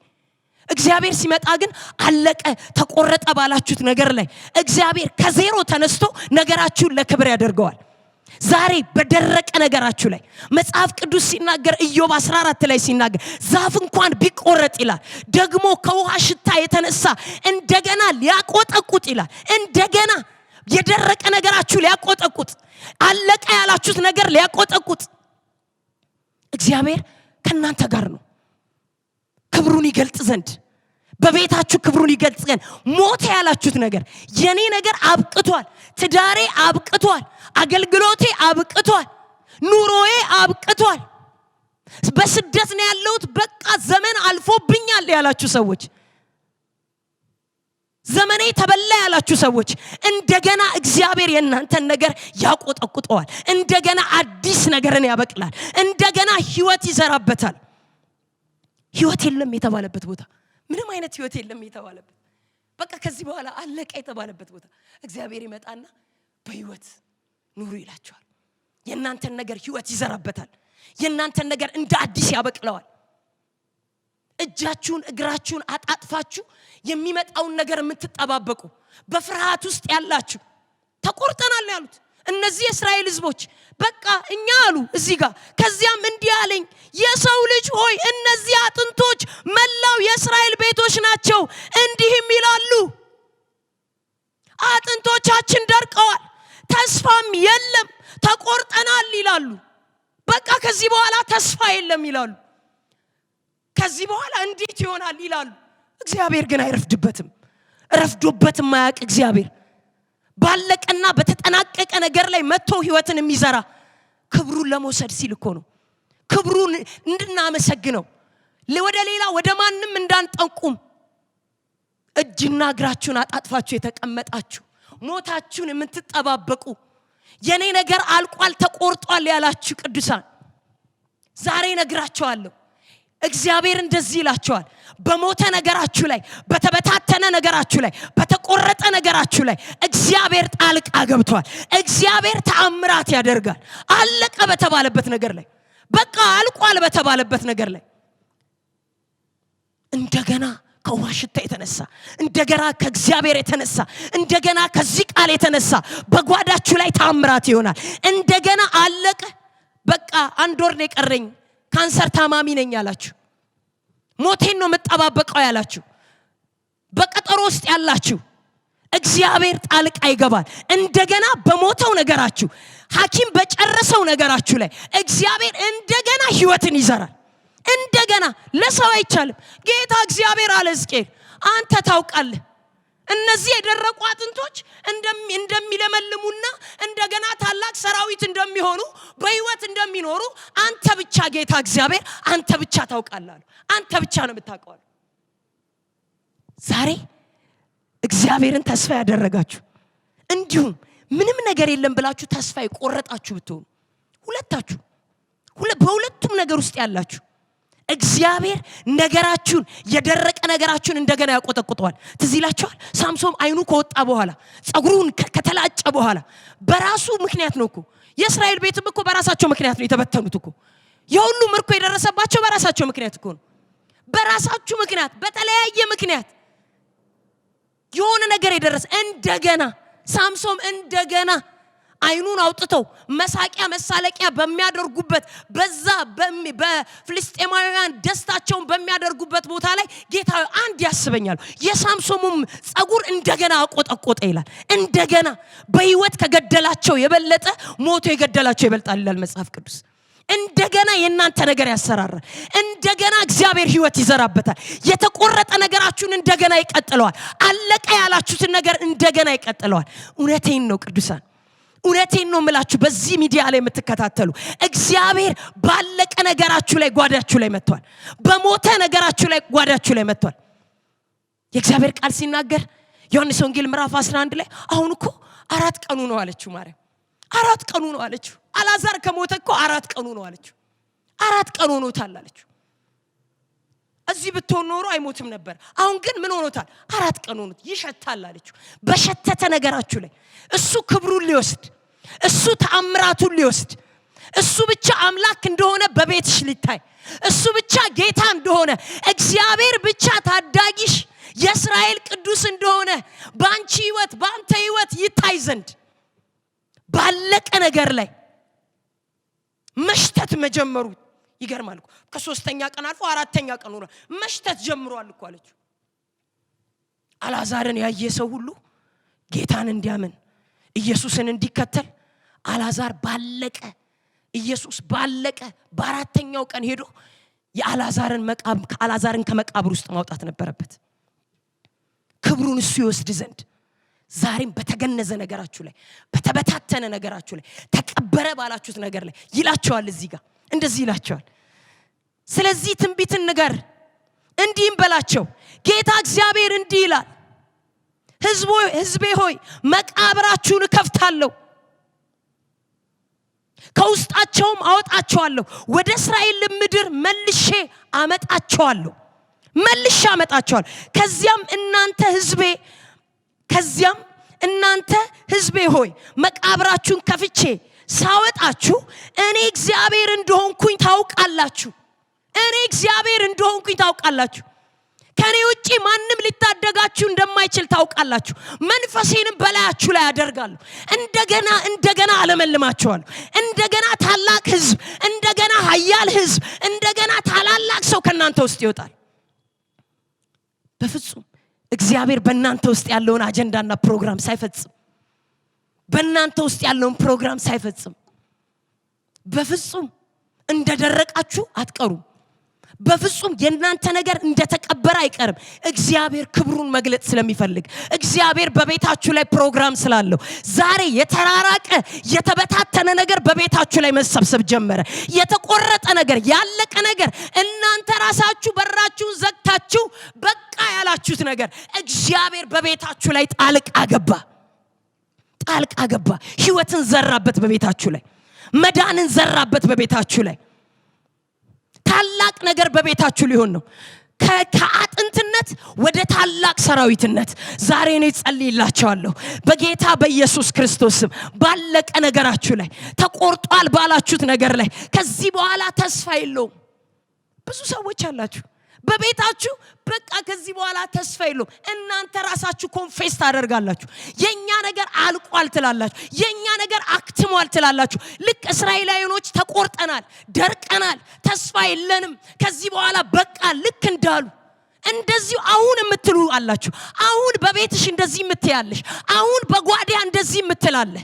እግዚአብሔር ሲመጣ ግን አለቀ ተቆረጠ ባላችሁት ነገር ላይ እግዚአብሔር ከዜሮ ተነስቶ ነገራችሁን ለክብር ያደርገዋል። ዛሬ በደረቀ ነገራችሁ ላይ መጽሐፍ ቅዱስ ሲናገር ኢዮብ 14 ላይ ሲናገር ዛፍ እንኳን ቢቆረጥ ይላል ደግሞ ከውሃ ሽታ የተነሳ እንደገና ሊያቆጠቁጥ ይላል። እንደገና የደረቀ ነገራችሁ ሊያቆጠቁጥ፣ አለቀ ያላችሁት ነገር ሊያቆጠቁጥ እግዚአብሔር ከናንተ ጋር ነው። ክብሩን ይገልጥ ዘንድ በቤታችሁ ክብሩን ይገልጥ ዘንድ ሞተ ያላችሁት ነገር የኔ ነገር አብቅቷል፣ ትዳሬ አብቅቷል፣ አገልግሎቴ አብቅቷል፣ ኑሮዬ አብቅቷል፣ በስደት ነው ያለሁት፣ በቃ ዘመን አልፎብኛል ያላችሁ ሰዎች፣ ዘመኔ ተበላ ያላችሁ ሰዎች እንደገና እግዚአብሔር የናንተን ነገር ያቆጠቁጠዋል። እንደገና አዲስ ነገርን ያበቅላል። እንደገና ህይወት ይዘራበታል። ህይወት የለም የተባለበት ቦታ፣ ምንም አይነት ህይወት የለም የተባለበት፣ በቃ ከዚህ በኋላ አለቀ የተባለበት ቦታ እግዚአብሔር ይመጣና በህይወት ኑሩ ይላችኋል። የናንተን ነገር ህይወት ይዘራበታል። የናንተን ነገር እንደ አዲስ ያበቅለዋል። እጃችሁን እግራችሁን አጣጥፋችሁ የሚመጣውን ነገር የምትጠባበቁ በፍርሃት ውስጥ ያላችሁ ተቆርጠናል ያሉት እነዚህ የእስራኤል ህዝቦች በቃ እኛ አሉ እዚህ ጋር። ከዚያም እንዲህ አለኝ የሰው ልጅ ሆይ እነዚህ አጥንቶች መላው የእስራኤል ቤቶች ናቸው። እንዲህም ይላሉ አጥንቶቻችን ደርቀዋል፣ ተስፋም የለም፣ ተቆርጠናል ይላሉ። በቃ ከዚህ በኋላ ተስፋ የለም ይላሉ። ከዚህ በኋላ እንዴት ይሆናል ይላሉ። እግዚአብሔር ግን አይረፍድበትም። ረፍዶበትም ማያቅ እግዚአብሔር ባለቀና በተጠናቀቀ ነገር ላይ መጥቶ ህይወትን የሚዘራ ክብሩን ለመውሰድ ሲል እኮ ነው። ክብሩን እንድናመሰግነው ወደ ሌላ ወደ ማንንም እንዳንጠንቁም እጅና እግራችሁን አጣጥፋችሁ የተቀመጣችሁ ሞታችሁን የምትጠባበቁ የኔ ነገር አልቋል ተቆርጧል ያላችሁ ቅዱሳን ዛሬ ነግራችኋለሁ። እግዚአብሔር እንደዚህ ይላችኋል። በሞተ ነገራችሁ ላይ፣ በተበታተነ ነገራችሁ ላይ፣ በተቆረጠ ነገራችሁ ላይ እግዚአብሔር ጣልቃ ገብቷል። እግዚአብሔር ተአምራት ያደርጋል። አለቀ በተባለበት ነገር ላይ፣ በቃ አልቋል በተባለበት ነገር ላይ እንደገና ከውሃ ሽታ የተነሳ እንደገና ከእግዚአብሔር የተነሳ እንደገና ከዚህ ቃል የተነሳ በጓዳችሁ ላይ ተአምራት ይሆናል። እንደገና አለቀ በቃ አንድ ወር ነው የቀረኝ ካንሰር ታማሚ ነኝ ያላችሁ፣ ሞቴን ነው መጠባበቀው ያላችሁ፣ በቀጠሮ ውስጥ ያላችሁ እግዚአብሔር ጣልቃ ይገባል። እንደገና በሞተው ነገራችሁ፣ ሐኪም በጨረሰው ነገራችሁ ላይ እግዚአብሔር እንደገና ህይወትን ይዘራል። እንደገና ለሰው አይቻልም። ጌታ እግዚአብሔር አለ ሕዝቅኤል አንተ ታውቃለህ እነዚህ የደረቁ አጥንቶች እንደሚለመልሙና እንደገና ታላቅ ሰራዊት እንደሚሆኑ በህይወት እንደሚኖሩ አንተ ብቻ ጌታ እግዚአብሔር አንተ ብቻ ታውቃለህ። አንተ ብቻ ነው የምታውቀው። ዛሬ እግዚአብሔርን ተስፋ ያደረጋችሁ እንዲሁም ምንም ነገር የለም ብላችሁ ተስፋ የቆረጣችሁ ብትሆኑ ሁለታችሁ በሁለቱም ነገር ውስጥ ያላችሁ እግዚአብሔር ነገራችሁን የደረቀ ነገራችሁን እንደገና ያቆጠቁጠዋል። ትዝ ይላችኋል ሳምሶን አይኑ ከወጣ በኋላ ጸጉሩን ከተላጨ በኋላ በራሱ ምክንያት ነው እኮ የእስራኤል ቤትም እኮ በራሳቸው ምክንያት ነው የተበተኑት እኮ። የሁሉ ምርኮ የደረሰባቸው በራሳቸው ምክንያት እኮ ነው። በራሳችሁ ምክንያት በተለያየ ምክንያት የሆነ ነገር የደረሰ እንደገና ሳምሶን እንደገና አይኑን አውጥተው መሳቂያ መሳለቂያ በሚያደርጉበት በዛ በፍልስጤማውያን ደስታቸውን በሚያደርጉበት ቦታ ላይ ጌታ አንድ ያስበኛል። የሳምሶንም ጸጉር እንደገና አቆጠቆጠ ይላል። እንደገና በህይወት ከገደላቸው የበለጠ ሞቶ የገደላቸው ይበልጣል ይላል መጽሐፍ ቅዱስ። እንደገና የናንተ ነገር ያሰራራል። እንደገና እግዚአብሔር ህይወት ይዘራበታል። የተቆረጠ ነገራችሁን እንደገና ይቀጥለዋል። አለቀ ያላችሁትን ነገር እንደገና ይቀጥለዋል። እውነቴን ነው ቅዱሳን፣ እውነቴን ነው የምላችሁ በዚህ ሚዲያ ላይ የምትከታተሉ እግዚአብሔር ባለቀ ነገራችሁ ላይ ጓዳችሁ ላይ መጥቷል። በሞተ ነገራችሁ ላይ ጓዳችሁ ላይ መጥቷል። የእግዚአብሔር ቃል ሲናገር ዮሐንስ ወንጌል ምዕራፍ 11 ላይ አሁን እኮ 4 ቀኑ ነው አለችው ማርያም። 4 ቀኑ ነው አለችው። አላዛር ከሞተ እኮ 4 ቀኑ ነው አለችው። 4 ቀኑ ሆኖታል አለችው። እዚህ ብትሆን ኖሮ አይሞትም ነበር። አሁን ግን ምን ሆኖታል? 4 ቀን ሆኖት ይሸታል አለችው። በሸተተ ነገራችሁ ላይ እሱ ክብሩን ሊወስድ፣ እሱ ተአምራቱን ሊወስድ፣ እሱ ብቻ አምላክ እንደሆነ በቤትሽ ሊታይ፣ እሱ ብቻ ጌታ እንደሆነ፣ እግዚአብሔር ብቻ ታዳጊሽ የእስራኤል ቅዱስ እንደሆነ ባንቺ ህይወት ባንተ ህይወት ይታይ ዘንድ ባለቀ ነገር ላይ መሽተት መጀመሩ ይገርማል እኮ። ከ3ኛ ቀን አልፎ 4ኛ ቀን ሆነ መሽተት ጀምሯል እኮ አለችው። አልዓዛርን ያየ ሰው ሁሉ ጌታን እንዲያምን ኢየሱስን እንዲከተል አልዓዛር ባለቀ፣ ኢየሱስ ባለቀ በ4ኛው ቀን ሄዶ አልዓዛርን ከመቃብር ውስጥ ማውጣት ነበረበት፣ ክብሩን እሱ ይወስድ ዘንድ። ዛሬም በተገነዘ ነገራችሁ ላይ፣ በተበታተነ ነገራችሁ ላይ፣ ተቀበረ ባላችሁት ነገር ላይ ይላቸዋል። እዚህ ጋር እንደዚህ ይላቸዋል። ስለዚህ ትንቢትን ንገር እንዲህም በላቸው፣ ጌታ እግዚአብሔር እንዲህ ይላል፣ ሕዝቤ ሆይ መቃብራችሁን እከፍታለሁ፣ ከውስጣቸውም አወጣቸዋለሁ፣ ወደ እስራኤል ምድር መልሼ አመጣቸዋለሁ። ከዚያም እናንተ ሕዝቤ ሆይ መቃብራችሁን ከፍቼ ሳወጣችሁ እኔ እግዚአብሔር እንደሆንኩኝ ታውቃላችሁ። ከኔ ውጪ ማንም ሊታደጋችሁ እንደማይችል ታውቃላችሁ። መንፈሴንም በላያችሁ ላይ አደርጋለሁ፣ እንደገና አለመልማችኋለሁ። እንደገና ታላቅ ሕዝብ፣ እንደገና ኃያል ሕዝብ፣ እንደገና ታላላቅ ሰው ከናንተ ውስጥ ይወጣል። በፍጹም እግዚአብሔር በእናንተ ውስጥ ያለውን አጀንዳና ፕሮግራም ሳይፈጽም፣ በእናንተ ውስጥ ያለውን ፕሮግራም ሳይፈጽም በፍጹም እንደደረቃችሁ አትቀሩም። በፍጹም የእናንተ ነገር እንደተቀበረ አይቀርም። እግዚአብሔር ክብሩን መግለጽ ስለሚፈልግ፣ እግዚአብሔር በቤታችሁ ላይ ፕሮግራም ስላለው ዛሬ የተራራቀ የተበታተነ ነገር በቤታችሁ ላይ መሰብሰብ ጀመረ። የተቆረጠ ነገር፣ ያለቀ ነገር፣ እናንተ ራሳችሁ በራችሁን ዘግታችሁ በቃ ያላችሁት ነገር እግዚአብሔር በቤታችሁ ላይ ጣልቃ ገባ። ህይወትን ዘራበት በቤታችሁ ላይ፣ መዳንን ዘራበት በቤታችሁ ላይ። ታላቅ ነገር በቤታችሁ ሊሆን ነው። ከአጥንትነት ወደ ታላቅ ሰራዊትነት ዛሬ እኔ ጸልይላችኋለሁ በጌታ በኢየሱስ ክርስቶስ ስም። ባለቀ ነገራችሁ ላይ፣ ተቆርጧል ባላችሁት ነገር ላይ ከዚህ በኋላ ተስፋ የለውም። ብዙ ሰዎች አላችሁ በቤታችሁ በቃ ከዚህ በኋላ ተስፋ የለውም። እናንተ ራሳችሁ ኮንፌስ ታደርጋላችሁ። የኛ ነገር አልቋል ትላላችሁ፣ የኛ ነገር አክትሟል ትላላችሁ። ልክ እስራኤላውያኖች ተቆርጠናል፣ ደርቀናል፣ ተስፋ የለንም ከዚህ በኋላ በቃ ልክ እንዳሉ እንደዚሁ አሁን የምትሉ አላችሁ። አሁን በቤትሽ እንደዚህ የምትያለሽ፣ አሁን በጓዳ እንደዚህ የምትላለ።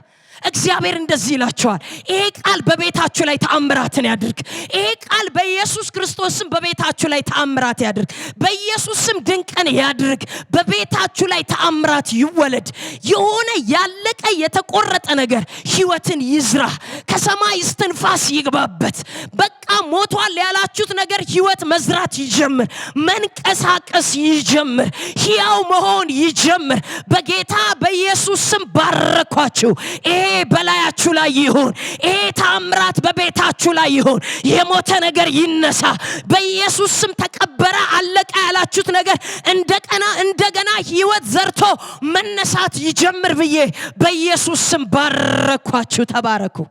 እግዚአብሔር እንደዚህ ይላችኋል፣ ይሄ ቃል በቤታችሁ ላይ ተአምራትን ያድርግ። ይሄ ቃል በኢየሱስ ክርስቶስም በቤታችሁ ላይ ተአምራት ያድርግ። በኢየሱስም ድንቅን ያድርግ። በቤታችሁ ላይ ተአምራት ይወለድ። የሆነ ያለቀ የተቆረጠ ነገር ህይወትን ይዝራ። ከሰማይ እስትንፋስ ይግባበት። በቃ ሞቷል ያላችሁት ነገር ህይወት መዝራት ይጀምር፣ መንቀሳቀስ ይጀምር፣ ሕያው መሆን ይጀምር። በጌታ በኢየሱስ ስም ባረኳችሁ። ይሄ በላያችሁ ላይ ይሁን። ይሄ ተአምራት በቤታችሁ ላይ ይሁን። የሞተ ነገር ይነሳ በኢየሱስ ስም። ተቀበረ አለቀ ያላችሁት ነገር እንደገና ህይወት ዘርቶ መነሳት ይጀምር ብዬ በኢየሱስ ስም ባረኳችሁ። ተባረኩ።